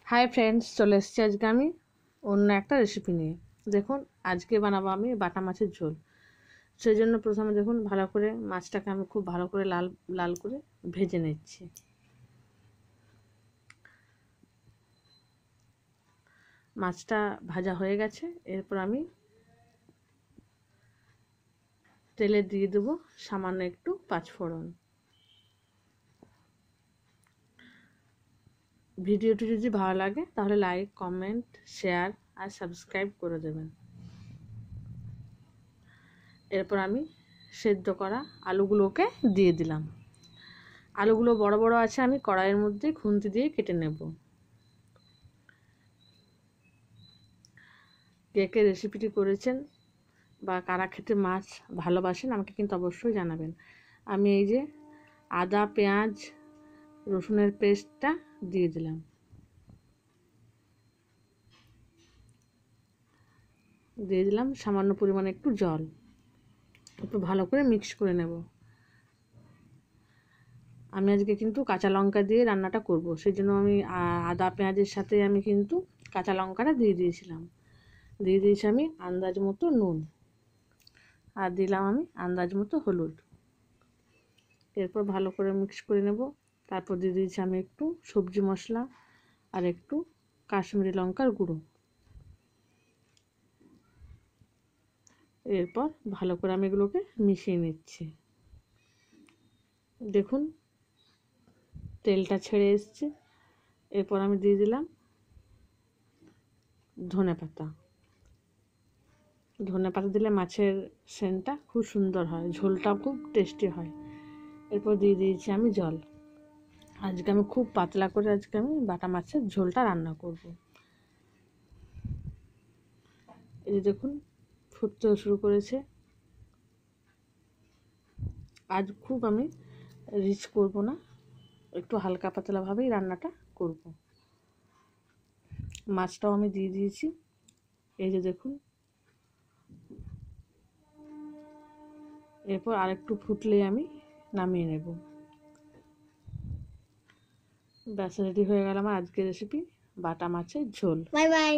Hi friends, চলে এসেছি আজকে আমি অন্য একটা রেসিপি নিয়ে। দেখুন, আজকে বানাবো আমি বাটা মাছের ঝোল। সেই জন্য প্রথমে দেখুন ভালো করে মাছটাকে আমি খুব ভালো করে লাল লাল করে ভেজে নিচ্ছি। মাছটা ভাজা হয়ে গেছে, এরপর আমি তেলে দিয়ে দেবো সামান্য একটু পাঁচফোড়ন। ভিডিওটি যদি ভালো লাগে তাহলে লাইক, কমেন্ট, শেয়ার আর সাবস্ক্রাইব করে দেবেন। এরপর আমি সেদ্ধ করা আলুগুলোকে দিয়ে দিলাম। আলুগুলো বড় বড় আছে, আমি কড়াইয়ের মধ্যে খুন্তি দিয়ে কেটে নেব। কে কে রেসিপিটি করেছেন বা কারা খেতে মাছ ভালোবাসেন আমাকে কিন্তু অবশ্যই জানাবেন। আমি এই যে আদা, পেঁয়াজ, রসুনের পেস্টটা দিয়ে দিলাম। দিয়ে দিলাম সামান্য পরিমাণে একটু জল, একটু ভালো করে মিক্স করে নেব। আমি আজকে কিন্তু কাঁচা লঙ্কা দিয়ে রান্নাটা করব, সেই জন্য আমি আদা পেঁয়াজের সাথে আমি কিন্তু কাঁচা লঙ্কাটা দিয়ে দিয়েছিলাম। দিয়ে দিয়েছি আমি আন্দাজ মতো নুন, আর দিলাম আমি আন্দাজ মতো হলুদ। এরপর ভালো করে মিক্স করে নেব। তারপর দিয়ে দিয়েছি আমি একটু সবজি মশলা আর একটু কাশ্মীরি লঙ্কার গুঁড়ো। এরপর ভালো করে আমি এগুলোকে মিশিয়ে নিচ্ছি। দেখুন তেলটা ছেড়ে এসছে। এরপর আমি দিয়ে দিলাম ধনেপাতা। ধনেপাতা দিলে মাছের সেন্টটা খুব সুন্দর হয়, ঝোলটাও খুব টেস্টি হয়। এরপর দিয়ে দিয়েছি আমি জল। আজকে আমি খুব পাতলা করে আজকে আমি বাটা মাছের ঝোলটা রান্না করব। এই যে দেখুন ফুটতেও শুরু করেছে। আজ খুব আমি রিচ করব না, একটু হালকা পাতলাভাবেই রান্নাটা করব। মাছটাও আমি দিয়ে দিয়েছি। এই যে দেখুন, এরপর আরেকটু ফুটলে আমি নামিয়ে নেব। ব্যাস রেডি হয়ে গেল আমার আজকের রেসিপি বাটা মাছের ঝোল। Bye bye.